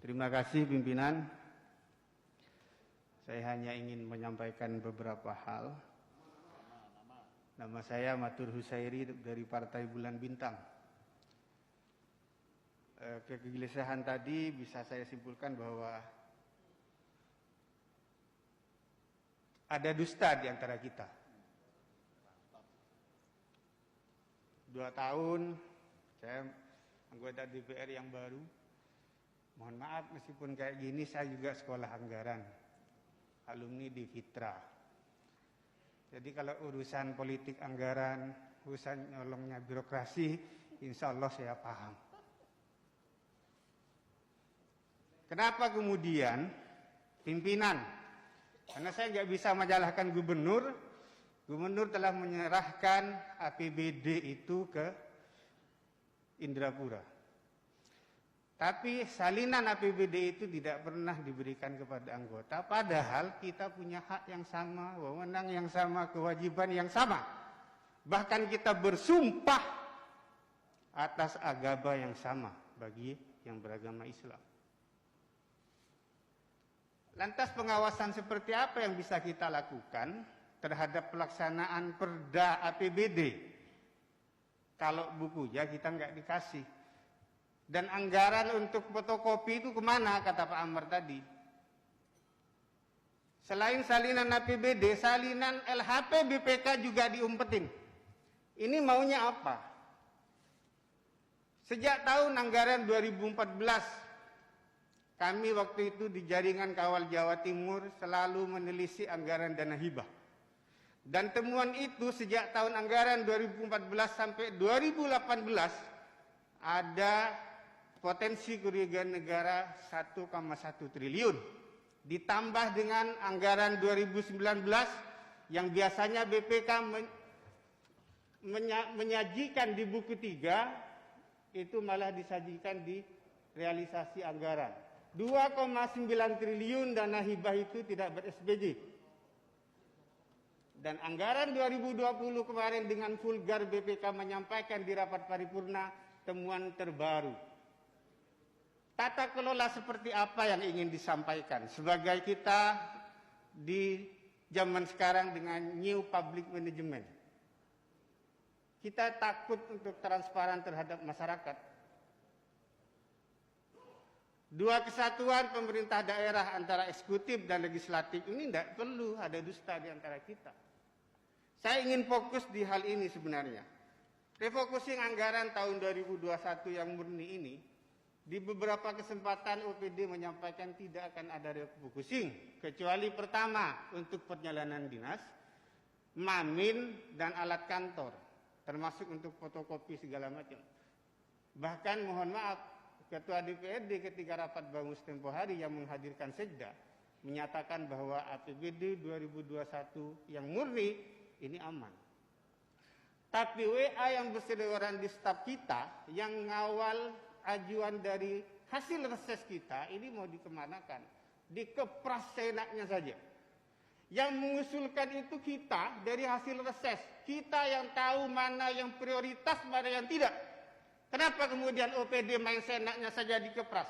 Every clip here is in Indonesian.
Terima kasih pimpinan. Saya hanya ingin menyampaikan beberapa hal. Nama saya Matur Husairi dari Partai Bulan Bintang. Kegelisahan tadi bisa saya simpulkan bahwa ada dusta di antara kita. 2 tahun saya anggota DPR yang baru. Mohon maaf meskipun kayak gini, saya juga sekolah anggaran, alumni di Fitra. Jadi kalau urusan politik anggaran, urusan nyolongnya birokrasi, insya Allah saya paham. Kenapa kemudian pimpinan? Karena saya nggak bisa menyalahkan gubernur. Gubernur telah menyerahkan APBD itu ke Indrapura. Tapi salinan APBD itu tidak pernah diberikan kepada anggota, padahal kita punya hak yang sama, wewenang yang sama, kewajiban yang sama. Bahkan kita bersumpah atas agama yang sama bagi yang beragama Islam. Lantas pengawasan seperti apa yang bisa kita lakukan terhadap pelaksanaan perda APBD? Kalau bukunya kita nggak dikasih. Dan anggaran untuk fotokopi itu kemana, kata Pak Amar tadi. Selain salinan APBD, salinan LHP BPK juga diumpetin. Ini maunya apa? Sejak tahun anggaran 2014, kami waktu itu di Jaringan Kawal Jawa Timur selalu menelisik anggaran dana hibah. Dan temuan itu sejak tahun anggaran 2014 sampai 2018 ada potensi kerugian negara 1,1 triliun. Ditambah dengan anggaran 2019 yang biasanya BPK menyajikan di buku 3, itu malah disajikan di realisasi anggaran. 2,9 triliun dana hibah itu tidak ber-SPJ. Dan anggaran 2020 kemarin dengan vulgar BPK menyampaikan di rapat paripurna temuan terbaru. Tata kelola seperti apa yang ingin disampaikan sebagai kita di zaman sekarang dengan new public management? Kita takut untuk transparan terhadap masyarakat. 2 kesatuan pemerintah daerah antara eksekutif dan legislatif ini tidak perlu ada dusta di antara kita. Saya ingin fokus di hal ini sebenarnya. Refocusing anggaran tahun 2021 yang murni ini, di beberapa kesempatan OPD menyampaikan tidak akan ada refocusing, kecuali pertama untuk perjalanan dinas, mamin, dan alat kantor, termasuk untuk fotokopi segala macam. Bahkan mohon maaf, Ketua DPRD ketika rapat bamus tempo hari yang menghadirkan sekda, menyatakan bahwa APBD 2021 yang murni ini aman. Tapi WA yang berseliweran di staf kita yang ngawal ajuan dari hasil reses kita ini mau dikemanakan? Dikepras seenaknya saja. Yang mengusulkan itu kita dari hasil reses. Kita yang tahu mana yang prioritas, mana yang tidak. Kenapa kemudian OPD main seenaknya saja dikepras?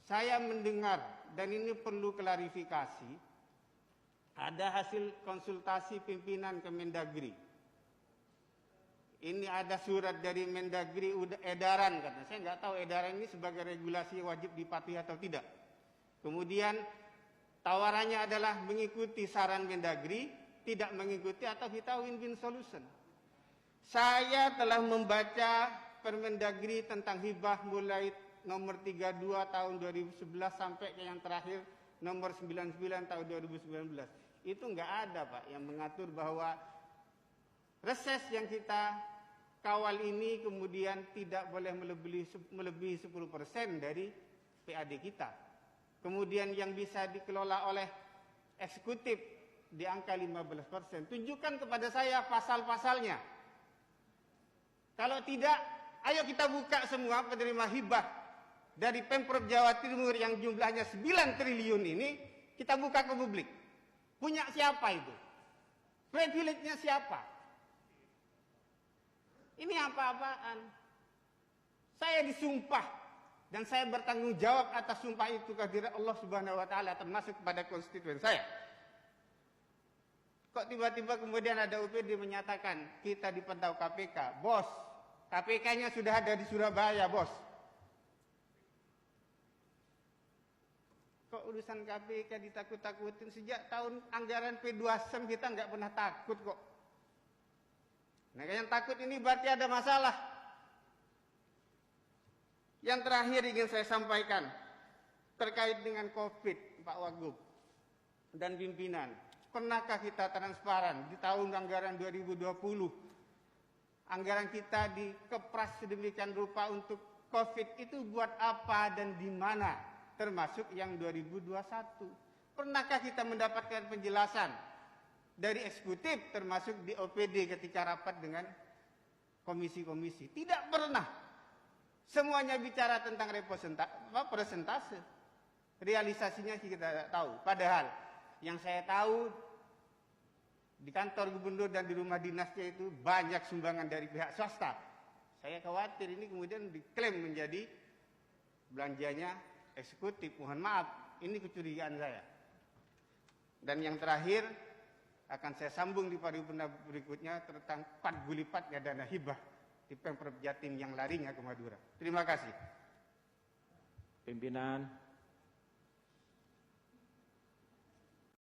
Saya mendengar, dan ini perlu klarifikasi, ada hasil konsultasi pimpinan Kemendagri. Ini ada surat dari Mendagri edaran, katanya. Saya nggak tahu edaran ini sebagai regulasi wajib dipatuhi atau tidak. Kemudian tawarannya adalah mengikuti saran Mendagri, tidak mengikuti, atau kita win-win solution. Saya telah membaca Permendagri tentang hibah mulai nomor 32 tahun 2011 sampai ke yang terakhir nomor 99 tahun 2019. Itu nggak ada, Pak, yang mengatur bahwa reses yang kita kawal ini kemudian tidak boleh melebihi 10% dari PAD kita. Kemudian yang bisa dikelola oleh eksekutif di angka 15%. Tunjukkan kepada saya pasal-pasalnya. Kalau tidak, ayo kita buka semua penerima hibah dari Pemprov Jawa Timur yang jumlahnya 9 triliun ini, kita buka ke publik. Punya siapa itu? Privilege-nya siapa? Ini apa-apaan? Saya disumpah dan saya bertanggung jawab atas sumpah itu kehadirat Allah Subhanahu wa taala termasuk kepada konstituen saya. Kok tiba-tiba kemudian ada OPD menyatakan kita dipantau KPK. Bos, KPK-nya sudah ada di Surabaya, bos. Kok urusan KPK ditakut-takutin? Sejak tahun anggaran P2SEM kita nggak pernah takut kok. Nah, yang takut ini berarti ada masalah. Yang terakhir ingin saya sampaikan terkait dengan COVID, Pak Wagub dan pimpinan. Pernahkah kita transparan di tahun anggaran 2020? Anggaran kita dikepras sedemikian rupa untuk COVID itu buat apa dan di mana? Termasuk yang 2021. Pernahkah kita mendapatkan penjelasan dari eksekutif termasuk di OPD ketika rapat dengan komisi-komisi? Tidak pernah. Semuanya bicara tentang presentase. Realisasinya kita tidak tahu. Padahal yang saya tahu di kantor gubernur dan di rumah dinasnya itu banyak sumbangan dari pihak swasta. Saya khawatir ini kemudian diklaim menjadi belanjanya eksekutif. Mohon maaf, ini kecurigaan saya. Dan yang terakhir akan saya sambung di paripurna berikutnya tentang 4 gulipatnya dana hibah di Pemprov Jatim yang larinya ke Madura. Terima kasih. Pimpinan.